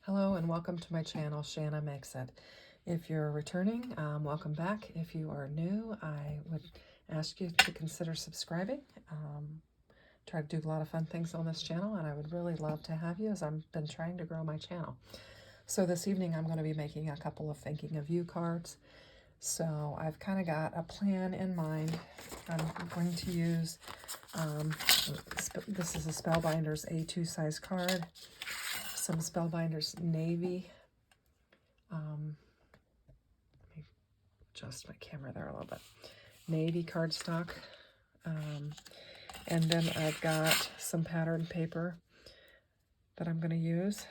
Hello and welcome to my channel, Shanna Makes It. If you're returning, welcome back. If you are new, I would ask you to consider subscribing. Try to do a lot of fun things on this channel, and I would really love to have you as I've been trying to grow my channel. So this evening I'm going to be making a couple of Thinking of You cards. So I've kind of got a plan in mind. I'm going to use, this is a Spellbinders A2 size card. Some Spellbinders Navy. Let me adjust my camera there a little bit. Navy cardstock. And then I've got some pattern paper that I'm going to use.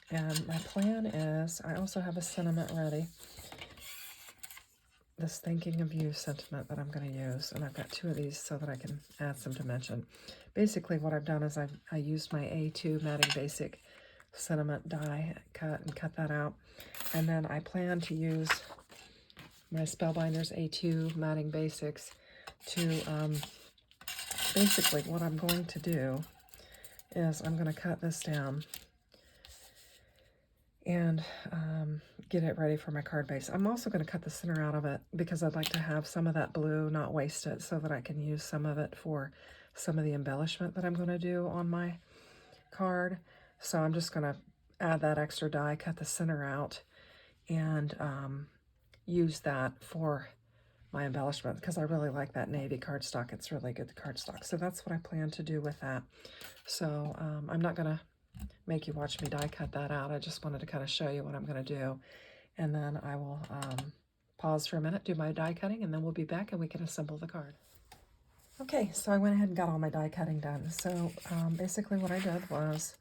And my plan is, I also have a sentiment ready. This Thinking of You sentiment that I'm going to use. And I've got two of these so that I can add some dimension. Basically what I've done is I used my A2 Matting Basic sentiment die cut that out, and then I plan to use my Spellbinders A2 Matting Basics to basically what I'm going to do is I'm going to cut this down and get it ready for my card base. I'm also going to cut the center out of it because I'd like to have some of that blue, not waste it, so that I can use some of it for some of the embellishment that I'm going to do on my card. So I'm just going to add that extra die, cut the center out, and use that for my embellishment because I really like that navy cardstock. It's really good cardstock. So that's what I plan to do with that. So I'm not going to make you watch me die cut that out. I just wanted to kind of show you what I'm going to do. And then I will pause for a minute, do my die cutting, and then we'll be back and we can assemble the card. Okay, so I went ahead and got all my die cutting done. So basically what I did was,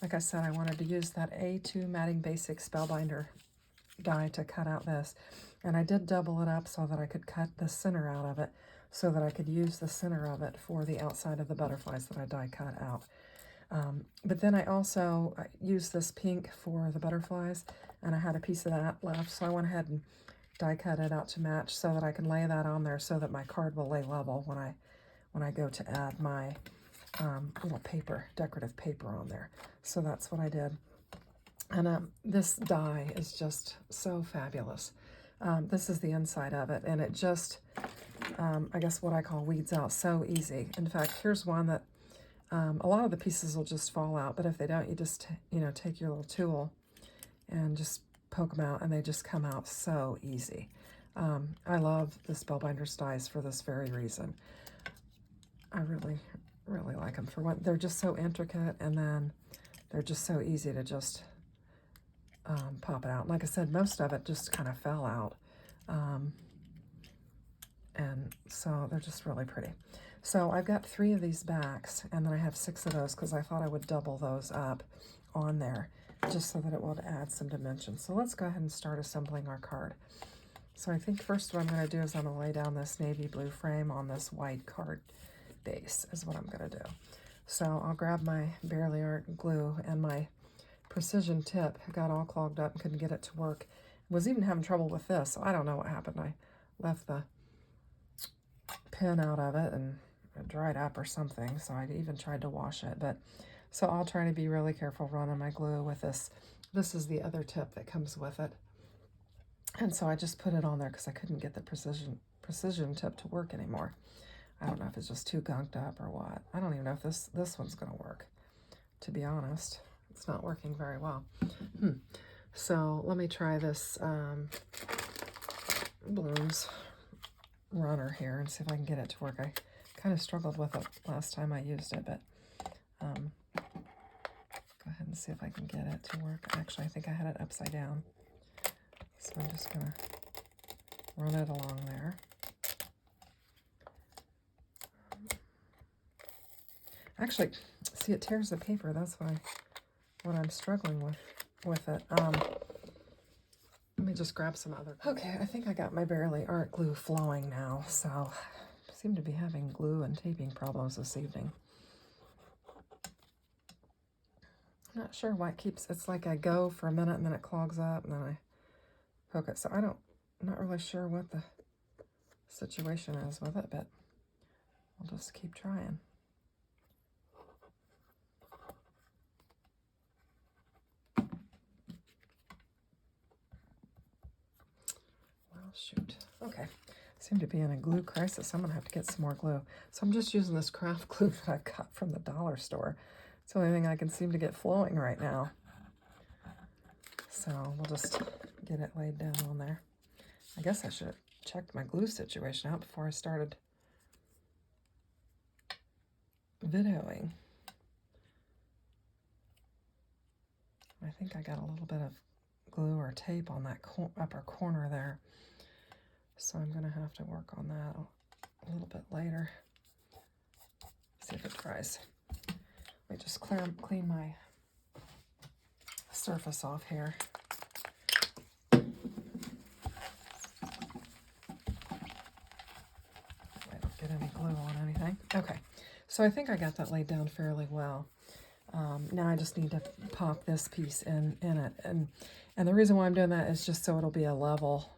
like I said, I wanted to use that A2 Matting Basic Spellbinder die to cut out this. And I did double it up so that I could cut the center out of it, so that I could use the center of it for the outside of the butterflies that I die cut out. But then I also used this pink for the butterflies, and I had a piece of that left, so I went ahead and die cut it out to match so that I can lay that on there so that my card will lay level when I go to add my little paper, decorative paper on there. So that's what I did. And this die is just so fabulous. This is the inside of it, and it just, I guess what I call weeds out so easy. In fact, here's one that a lot of the pieces will just fall out, but if they don't, you just, take your little tool and just poke them out, and they just come out so easy. I love the Spellbinders dies for this very reason. I really, really like them for what they're just so intricate, and then they're just so easy to just pop it out. Like I said, most of it just kind of fell out, and so they're just really pretty. So I've got 3 of these backs, and then I have 6 of those because I thought I would double those up on there just so that it would add some dimension. So let's go ahead and start assembling our card. So I think first what I'm going to do is I'm going to lay down this navy blue frame on this white card base is what I'm going to do. So I'll grab my Barely Art glue, and my precision tip got all clogged up and couldn't get it to work. Was even having trouble with this, so I don't know what happened. I left the pin out of it and it dried up or something, so I even tried to wash it. But so I'll try to be really careful running my glue with this. This is the other tip that comes with it, and so I just put it on there because I couldn't get the precision tip to work anymore. I don't know if it's just too gunked up or what. I don't even know if this one's going to work, to be honest. It's not working very well. So let me try this Blooms runner here and see if I can get it to work. I kind of struggled with it last time I used it, but go ahead and see if I can get it to work. Actually, I think I had it upside down. So I'm just going to run it along there. Actually, see, it tears the paper. That's what I'm struggling with it. Let me just grab some other. Okay, I think I got my Barely Art glue flowing now. So I seem to be having glue and taping problems this evening. I'm not sure why it keeps. It's like I go for a minute and then it clogs up and then I poke it. So I'm not really sure what the situation is with it, but I'll just keep trying. shoot. Okay. Seem to be in a glue crisis. I'm going to have to get some more glue. So I'm just using this craft glue that I got from the dollar store. It's the only thing I can seem to get flowing right now. So we'll just get it laid down on there. I guess I should have checked my glue situation out before I started videoing. I think I got a little bit of glue or tape on that upper corner there. So I'm going to have to work on that a little bit later. See if it dries. Let me just clean my surface off here. I don't get any glue on anything. Okay, so I think I got that laid down fairly well. Now I just need to pop this piece in it. And the reason why I'm doing that is just so it'll be a level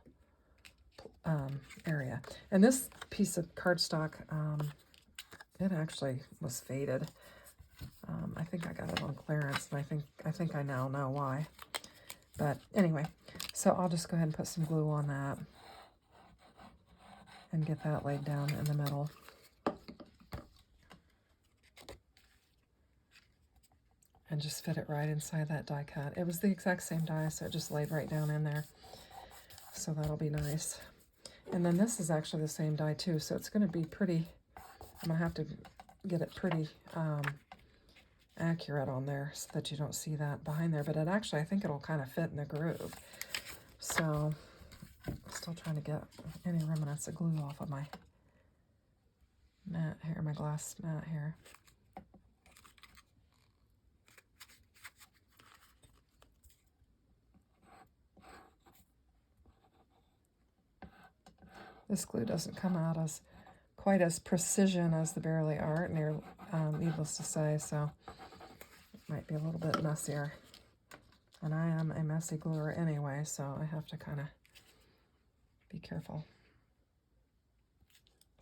area. And this piece of cardstock, it actually was faded. I think I got it on clearance, and I think I now know why. But anyway, so I'll just go ahead and put some glue on that and get that laid down in the middle. And just fit it right inside that die cut. It was the exact same die, so it just laid right down in there. So that'll be nice. And then this is actually the same die too, so it's going to be pretty, I'm going to have to get it pretty accurate on there so that you don't see that behind there. But it actually, I think it'll kind of fit in the groove. So I'm still trying to get any remnants of glue off of my mat here, my glass mat here. This glue doesn't come out as quite as precision as the Barely Art, needless to say, so it might be a little bit messier. And I am a messy gluer anyway, so I have to kind of be careful.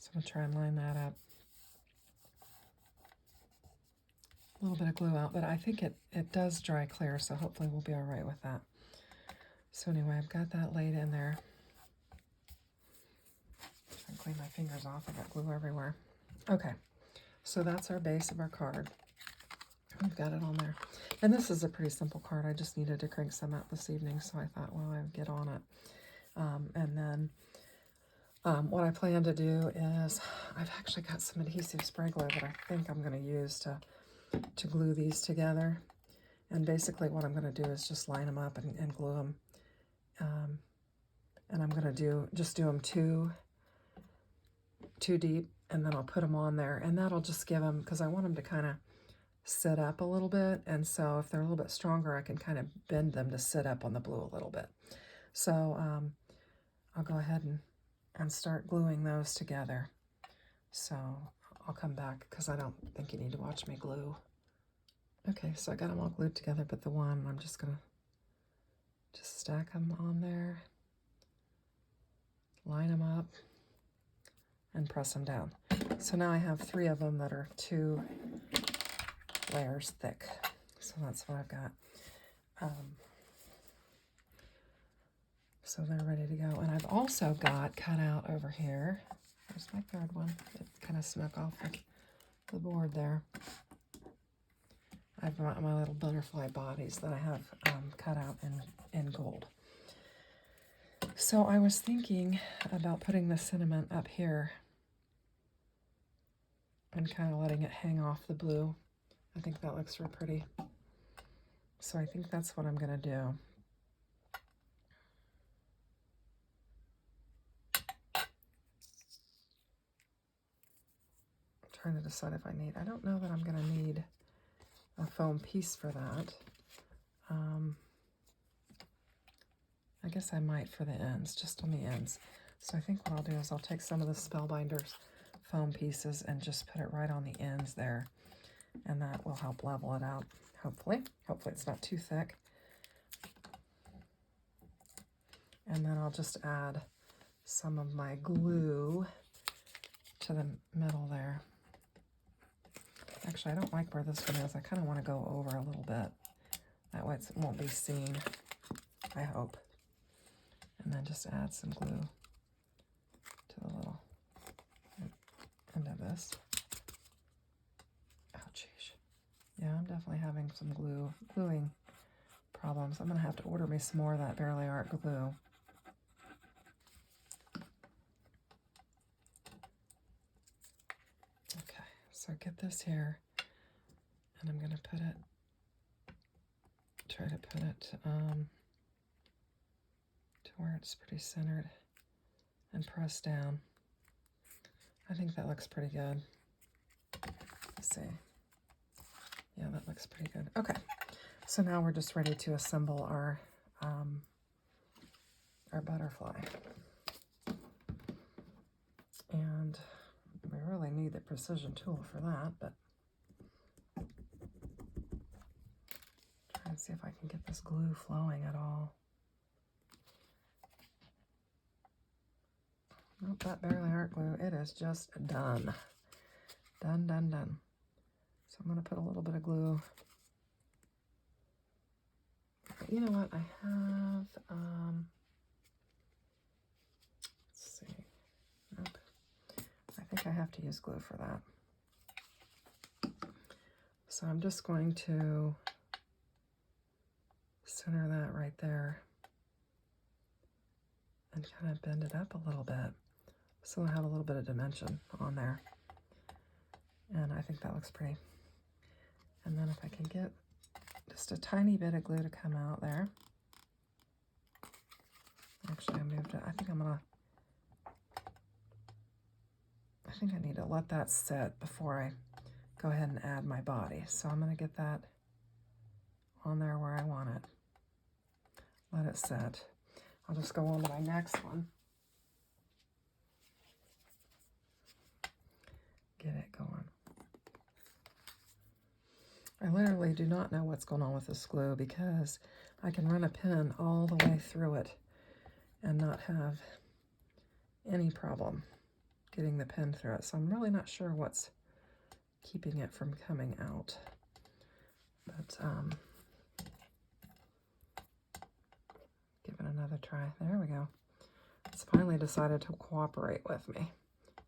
So I'm going to try and line that up. A little bit of glue out, but I think it does dry clear, so hopefully we'll be all right with that. So anyway, I've got that laid in there. Try and clean my fingers off. I got glue everywhere. Okay, so that's our base of our card. We've got it on there. And this is a pretty simple card. I just needed to crank some out this evening, so I thought, well, I'd get on it. And then what I plan to do is, I've actually got some adhesive spray glue that I think I'm going to use to glue these together. And basically what I'm going to do is just line them up and glue them. And I'm going to just do them two deep, and then I'll put them on there, and that'll just give them, because I want them to kind of sit up a little bit, and so if they're a little bit stronger, I can kind of bend them to sit up on the blue a little bit. So I'll go ahead and start gluing those together. So I'll come back, because I don't think you need to watch me glue. Okay, so I got them all glued together, but the one, I'm just going to just stack them on there, line them up, and press them down. So now I have 3 of them that are 2 layers thick. So that's what I've got. So they're ready to go. And I've also got cut out over here. There's my 3rd one. It kind of snuck off the board there. I've got my little butterfly bodies that I have cut out in gold. So I was thinking about putting the cinnamon up here and kind of letting it hang off the blue. I think that looks real pretty. So I think that's what I'm going to do. I'm trying to decide if I don't know that I'm going to need a foam piece for that. I guess I might for the ends, just on the ends. So I think what I'll do is I'll take some of the Spellbinders foam pieces and just put it right on the ends there. And that will help level it out, hopefully. Hopefully it's not too thick. And then I'll just add some of my glue to the middle there. Actually, I don't like where this one is. I kind of want to go over a little bit. That way it won't be seen, I hope. And then just add some glue this. Oh, geez. Yeah, I'm definitely having some gluing problems. I'm going to have to order me some more of that Barely Art glue. Okay, so get this here, and I'm going to put it, try to put it to where it's pretty centered and press down. I think that looks pretty good. Let's see. Yeah, that looks pretty good. Okay, so now we're just ready to assemble our butterfly. And we really need the precision tool for that, but try and see if I can get this glue flowing at all. Nope, that Barely Art glue, it is just done. Done, done, done. So I'm going to put a little bit of glue. But you know what? I have, let's see. Nope. I think I have to use glue for that. So I'm just going to center that right there and kind of bend it up a little bit so I have a little bit of dimension on there. And I think that looks pretty. And then if I can get just a tiny bit of glue to come out there. Actually, I moved it. I think I need to let that set before I go ahead and add my body. So I'm going to get that on there where I want it. Let it set. I'll just go on to my next one. Get it going. I literally do not know what's going on with this glue because I can run a pin all the way through it and not have any problem getting the pin through it. So I'm really not sure what's keeping it from coming out. But give it another try. There we go. It's finally decided to cooperate with me.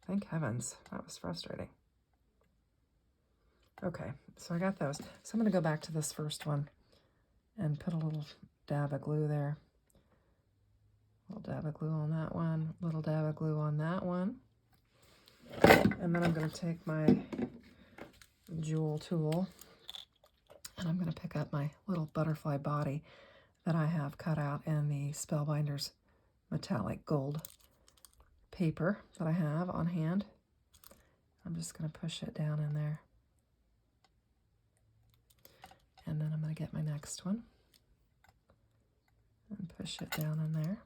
Thank heavens. That was frustrating. Okay, so I got those. So I'm going to go back to this first one and put a little dab of glue there. A little dab of glue on that one. A little dab of glue on that one. And then I'm going to take my jewel tool and I'm going to pick up my little butterfly body that I have cut out in the Spellbinders metallic gold paper that I have on hand. I'm just going to push it down in there. And then I'm going to get my next one and push it down in there.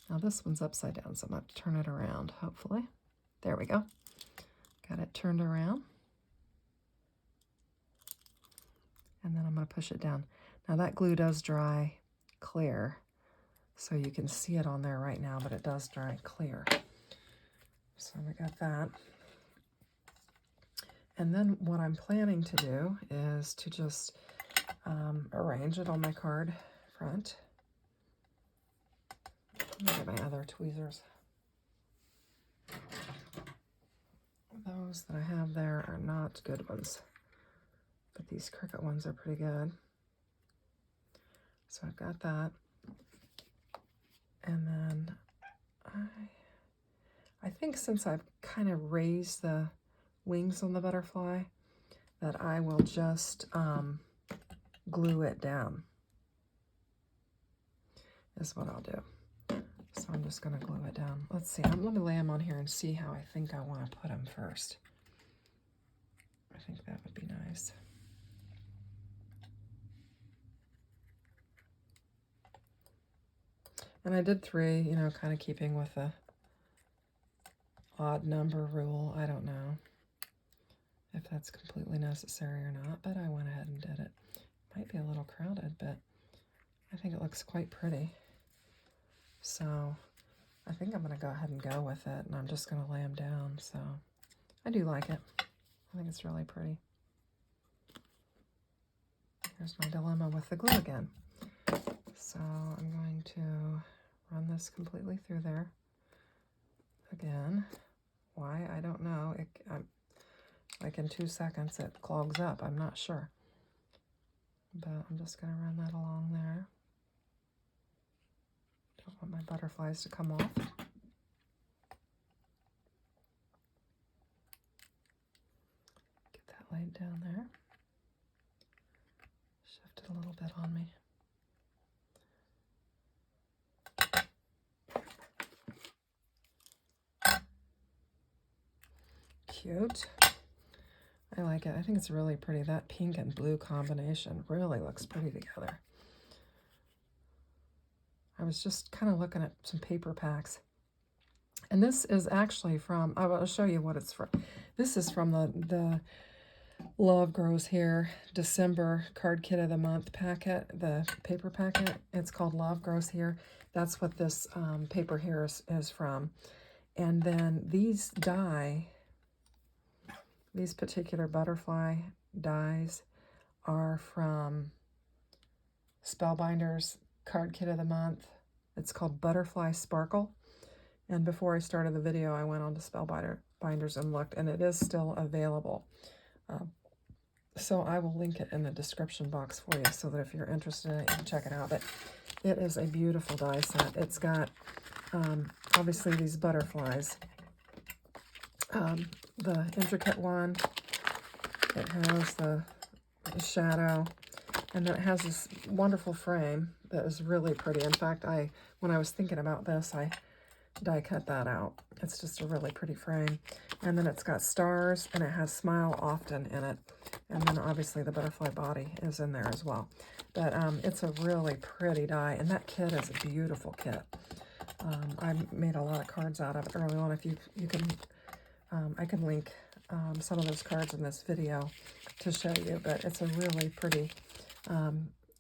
Now this one's upside down, so I'm going to have to turn it around, hopefully. There we go. Got it turned around. And then I'm going to push it down. Now that glue does dry clear, so you can see it on there right now, but it does dry clear. So we got that. And then what I'm planning to do is to just arrange it on my card front. Let me get my other tweezers. Those that I have there are not good ones, but these Cricut ones are pretty good. So I've got that. And then I think since I've kind of raised the wings on the butterfly, that I will just glue it down, is what I'll do. So I'm just going to glue it down. Let's see, let me lay them on here and see how I think I want to put them first. I think that would be nice. And I did 3, you know, kind of keeping with the odd number rule. I don't know if that's completely necessary or not, but I went ahead and did it. Might be a little crowded, but I think it looks quite pretty. So I think I'm going to go ahead and go with it, and I'm just going to lay them down. So I do like it. I think it's really pretty. Here's my dilemma with the glue again. So I'm going to run this completely through there. again. Why? I don't know. Like in 2 seconds it clogs up. I'm not sure. But I'm just going to run that along there. Don't want my butterflies to come off. Get that laid down there. Shift it a little bit on me. Cute. I like it. I think it's really pretty. That pink and blue combination really looks pretty together. I was just kind of looking at some paper packs. And this is actually from, I will show you what it's from. This is from the Love Grows Here December Card Kit of the Month packet, the paper packet. It's called Love Grows Here. That's what this paper here is from. And then these die, these particular butterfly dies are from Spellbinders Card Kit of the Month. It's called Butterfly Sparkle. And before I started the video, I went on to Spellbinders and looked, and it is still available. So I will link it in the description box for you so that if you're interested in it, you can check it out. But it is a beautiful die set. It's got, obviously, these butterflies. The intricate one, it has the shadow, and then it has this wonderful frame that is really pretty. In fact, when I was thinking about this, I die cut that out. It's just a really pretty frame. And then it's got stars, and it has Smile Often in it. And then obviously the butterfly body is in there as well. But it's a really pretty die, and that kit is a beautiful kit. I made a lot of cards out of it early on. If you can, I can link some of those cards in this video to show you, but it's a really pretty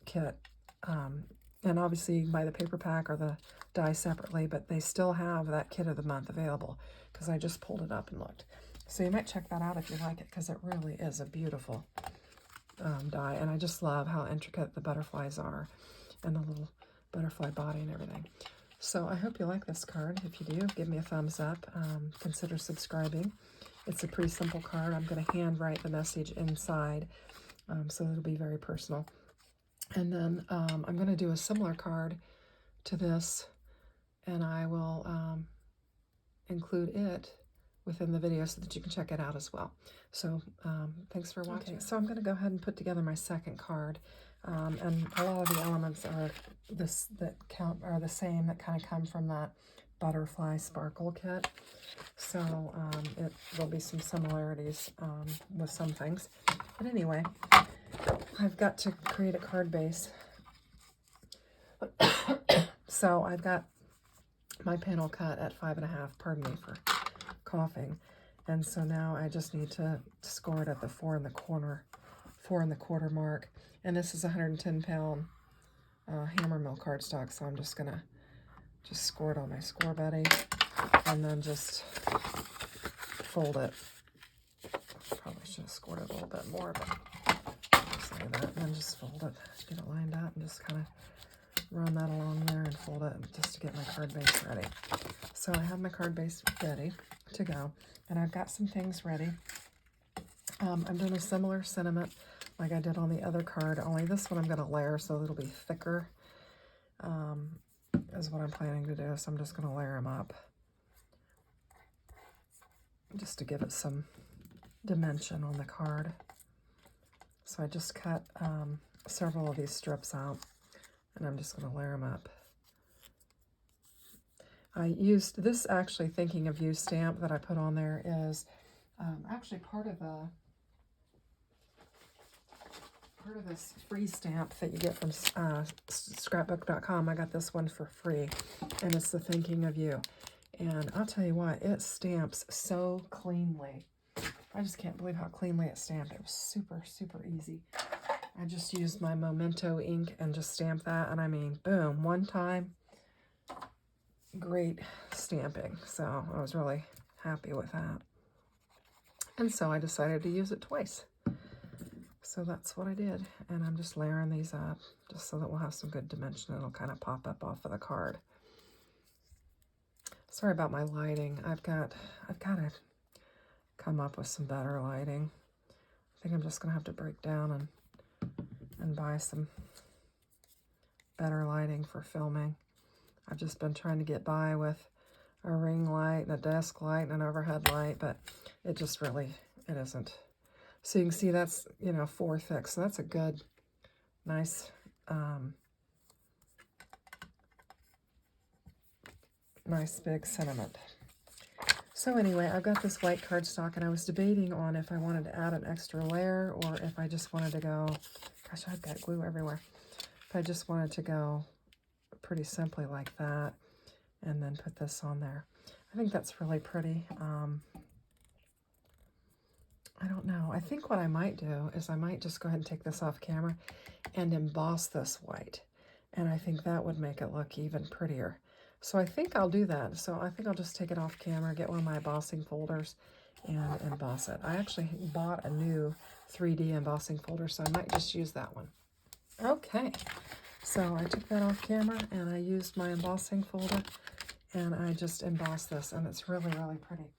kit. And obviously you can buy the paper pack or the die separately, but they still have that kit of the month available because I just pulled it up and looked. So you might check that out if you like it, because it really is a beautiful die. And I just love how intricate the butterflies are and the little butterfly body and everything. So I hope you like this card. If you do, give me a thumbs up. Consider subscribing. It's a pretty simple card. I'm going to handwrite the message inside, so it'll be very personal. And then I'm going to do a similar card to this, and I will include it within the video so that you can check it out as well. So thanks for watching. Okay, so I'm going to go ahead and put together my second card. And a lot of the elements are the same that kind of come from that Butterfly Sparkle kit. So there'll be some similarities with some things. But anyway, I've got to create a card base. So I've got my panel cut at 5.5, pardon me for coughing. And so now I just need to score it at the 4 1/4 mark. And this is a 110-pound hammer mill cardstock, so I'm just gonna score it on my score buddy and then just fold it. Probably should have scored it a little bit more, but just like that, and then just fold it, get it lined up, and just kind of run that along there and fold it just to get my card base ready. So I have my card base ready to go, and I've got some things ready. I'm doing a similar sentiment like I did on the other card, only this one I'm going to layer so it'll be thicker, is what I'm planning to do. So I'm just going to layer them up just to give it some dimension on the card. So I just cut several of these strips out, and I'm just going to layer them up. I used this, actually thinking of you stamp that I put on there is actually part of this free stamp that you get from scrapbook.com. I got this one for free, and it's the Thinking of You. And I'll tell you what, it stamps so cleanly. I just can't believe how cleanly it stamped. It was super, super easy. I just used my Memento ink and just stamped that, and I mean, boom, one time, great stamping. So I was really happy with that. And so I decided to use it twice. So that's what I did, and I'm just layering these up just so that we'll have some good dimension. It'll kind of pop up off of the card. Sorry about my lighting. I've got to come up with some better lighting. I think I'm just gonna have to break down and buy some better lighting for filming. I've just been trying to get by with a ring light and a desk light and an overhead light, but it just really, it isn't. So you can see that's, you know, 4 thick. So that's a good, nice, nice big sentiment. So anyway, I've got this white cardstock, and I was debating on if I wanted to add an extra layer or if I just wanted to go, gosh, I've got glue everywhere. If I just wanted to go pretty simply like that and then put this on there. I think that's really pretty. I don't know. I think what I might do is I might just go ahead and take this off camera and emboss this white. And I think that would make it look even prettier. So I think I'll do that. So I think I'll just take it off camera, get one of my embossing folders, and emboss it. I actually bought a new 3D embossing folder, so I might just use that one. Okay, so I took that off camera and I used my embossing folder and I just embossed this, and it's really, really pretty.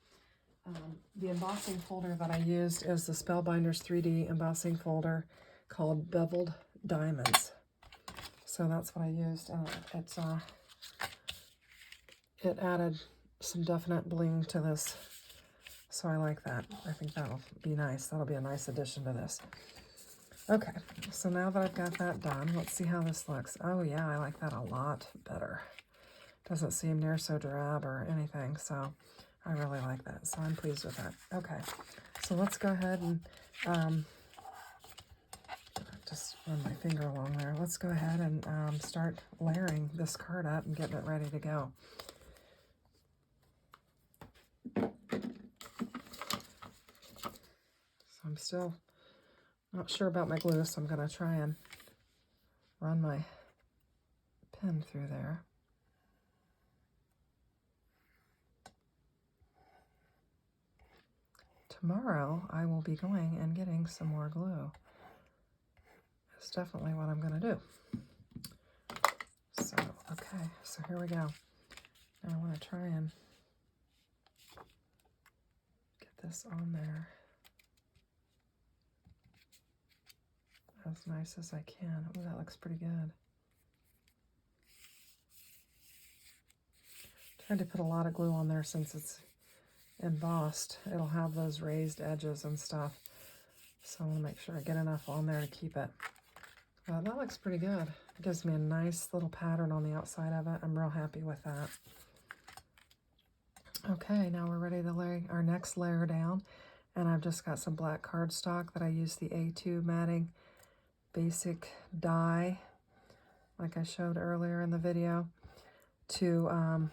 The embossing folder that I used is the Spellbinders 3D embossing folder called Beveled Diamonds. So that's what I used, and it added some definite bling to this, so I like that. I think that'll be nice. That'll be a nice addition to this. Okay, so now that I've got that done, let's see how this looks. Oh yeah, I like that a lot better. Doesn't seem near so drab or anything, so I really like that. So I'm pleased with that. Okay, so let's go ahead and just run my finger along there. Let's go ahead and start layering this card up and getting it ready to go. So I'm still not sure about my glue, so I'm going to try and run my pen through there. Tomorrow I will be going and getting some more glue. That's definitely what I'm going to do. So, okay, so here we go. Now I want to try and get this on there as nice as I can. Oh, that looks pretty good. Tried to put a lot of glue on there since it's embossed. It'll have those raised edges and stuff. So I want to make sure I get enough on there to keep it. That looks pretty good. It gives me a nice little pattern on the outside of it. I'm real happy with that. Okay, now we're ready to lay our next layer down. And I've just got some black cardstock that I use the A2 matting basic die, like I showed earlier in the video, to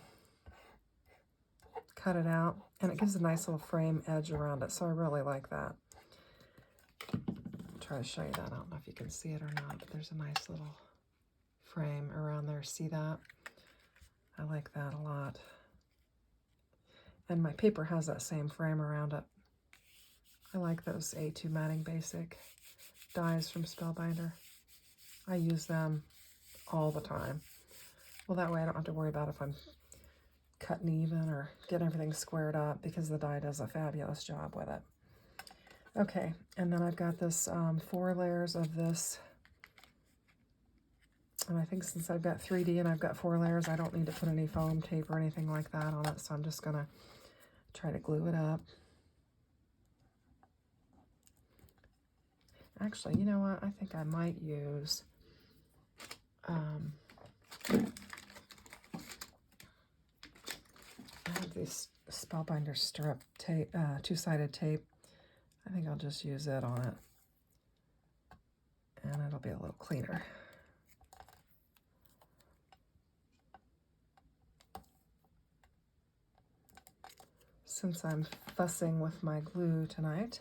cut it out. And it gives a nice little frame edge around it, so I really like that. I'll try to show you that. I don't know if you can see it or not, but there's a nice little frame around there. See that? I like that a lot. And my paper has that same frame around it. I like those A2 matting basic dies from Spellbinder. I use them all the time. Well, that way I don't have to worry about if I'm cutting even or getting everything squared up, because the die does a fabulous job with it. Okay, and then I've got this 4 layers of this. And I think since I've got 3D and I've got 4 layers, I don't need to put any foam tape or anything like that on it. So I'm just gonna try to glue it up. Actually, you know what? I think I might use I have this Spellbinder strip tape, 2-sided tape. I think I'll just use it on it, and it'll be a little cleaner. Since I'm fussing with my glue tonight,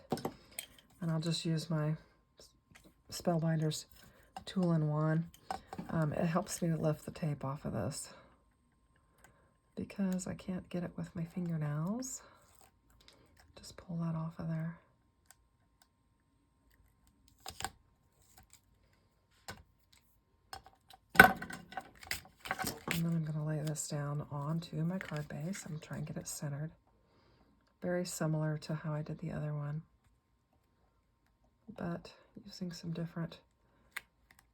and I'll just use my Spellbinders tool-in-one. It helps me to lift the tape off of this because I can't get it with my fingernails. Just pull that off of there. And then I'm going to lay this down one onto my card base. I'm trying to get it centered. Very similar to how I did the other one, but using some different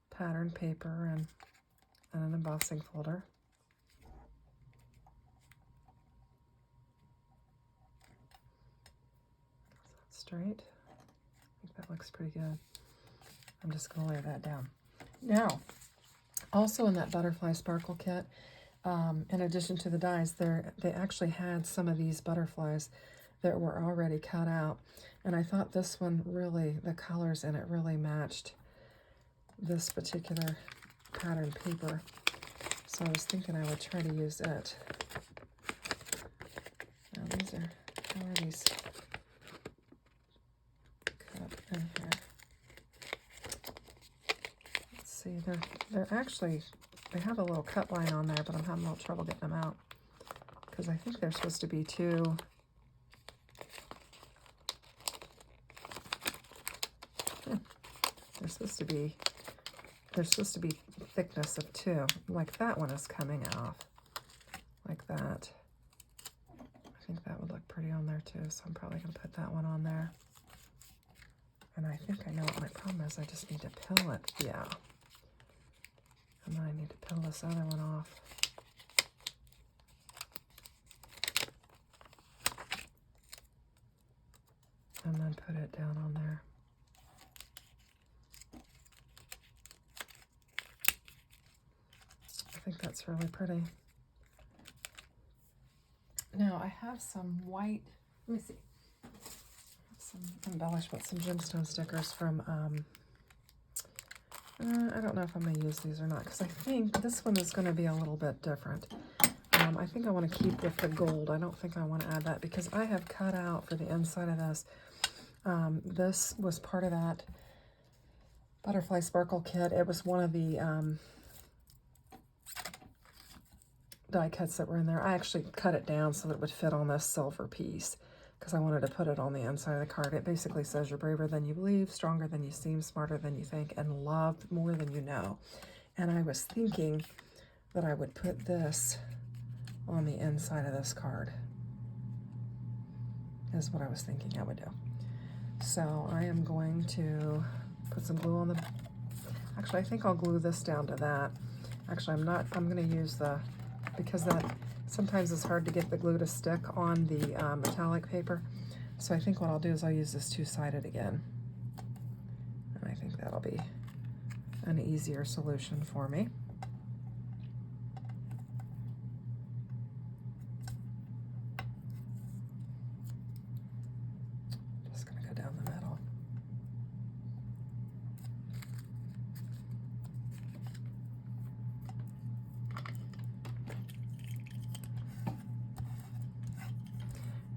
pattern paper and an embossing folder. Straight. I think that looks pretty good. I'm just going to lay that down. Now, also in that butterfly sparkle kit, in addition to the dies, they actually had some of these butterflies that were already cut out. And I thought this one really, the colors in it really matched this particular pattern paper. So I was thinking I would try to use it. Now how are these cut in here? Let's see, they're actually, they have a little cut line on there, but I'm having a little trouble getting them out because I think they're supposed to be two. They're supposed to be thickness of 2. Like that one is coming off like that. I think that would look pretty on there too, so I'm probably going to put that one on there. And I think I know what my problem is. I just need to pill it. Yeah. And then I need to pill this other one off. And then put it down on there. I think that's really pretty. Now I have some white, let me see, some embellishment, some gemstone stickers from, I don't know if I'm going to use these or not, because I think this one is going to be a little bit different. I think I want to keep with the gold. I don't think I want to add that because I have cut out for the inside of this. This was part of that butterfly sparkle kit. It was one of the die cuts that were in there. I actually cut it down so that it would fit on this silver piece because I wanted to put it on the inside of the card. It basically says you're braver than you believe, stronger than you seem, smarter than you think, and loved more than you know. And I was thinking that I would put this on the inside of this card is what I was thinking I would do. So I am going to put some glue on the, actually I think I'll glue this down to that. Actually I'm going to use the, because that sometimes it's hard to get the glue to stick on the metallic paper. So I think what I'll do is I'll use this two-sided again. And I think that'll be an easier solution for me. Just going to go down the middle.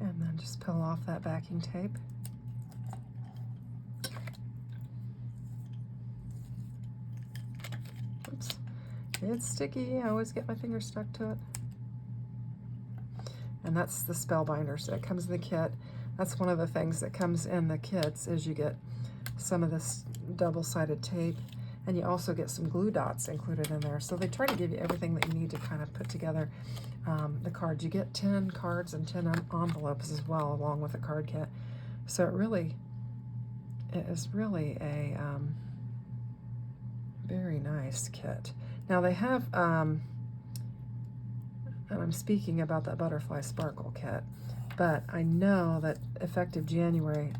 And then just peel off that backing tape. Oops, it's sticky. I always get my finger stuck to it. And that's the Spellbinders that comes in the kit. That's one of the things that comes in the kits is you get some of this double-sided tape, and you also get some glue dots included in there. So they try to give you everything that you need to kind of put together the cards. You get 10 cards and 10 envelopes as well, along with the card kit. So it is really a very nice kit. Now they have, and I'm speaking about that butterfly sparkle kit, but I know that effective January,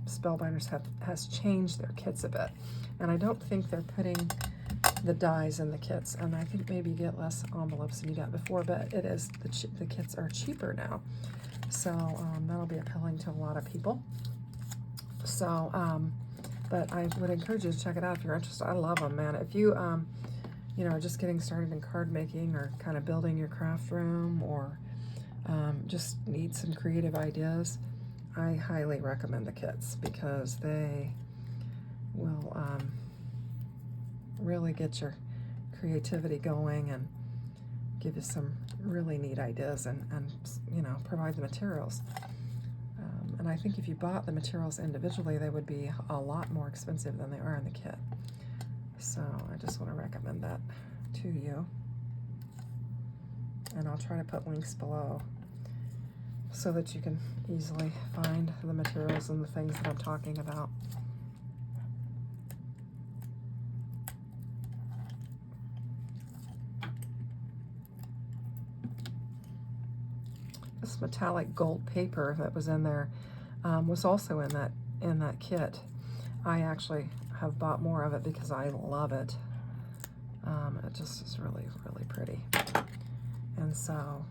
Spellbinders has changed their kits a bit, and I don't think they're putting the dies in the kits, and I think maybe you get less envelopes than you got before, but it is, the kits are cheaper now, so that'll be appealing to a lot of people. So, but I would encourage you to check it out if you're interested. I love them, man. If you, you know, are just getting started in card making or kind of building your craft room or just need some creative ideas, I highly recommend the kits because they will really get your creativity going and give you some really neat ideas and you know, provide the materials. And I think if you bought the materials individually, they would be a lot more expensive than they are in the kit. So I just want to recommend that to you. and I'll try to put links below so that you can easily find the materials and the things that I'm talking about. This metallic gold paper that was in there was also in that kit. I actually have bought more of it because I love it. It just is really, really pretty. And so,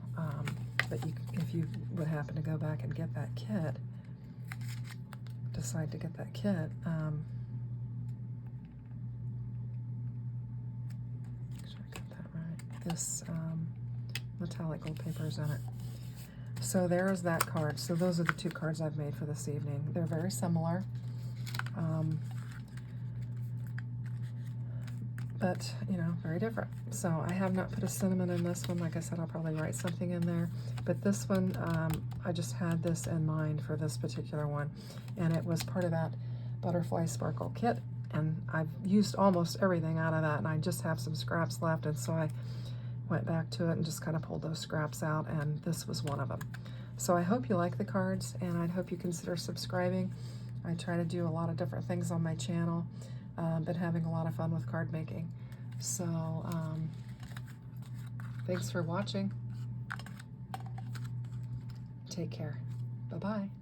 but if you would happen to go back and get that kit, decide to get that kit, make sure I got that right. This metallic gold paper is in it. So there's that card. So those are the two cards I've made for this evening. They're very similar. But, you know, very different. So I have not put a cinnamon in this one. Like I said, I'll probably write something in there. But this one, I just had this in mind for this particular one. And it was part of that Butterfly Sparkle kit. And I've used almost everything out of that. And I just have some scraps left. And so I went back to it and just kind of pulled those scraps out. And this was one of them. So I hope you like the cards. And I hope you consider subscribing. I try to do a lot of different things on my channel. Been having a lot of fun with card making. So, thanks for watching. Take care. Bye-bye.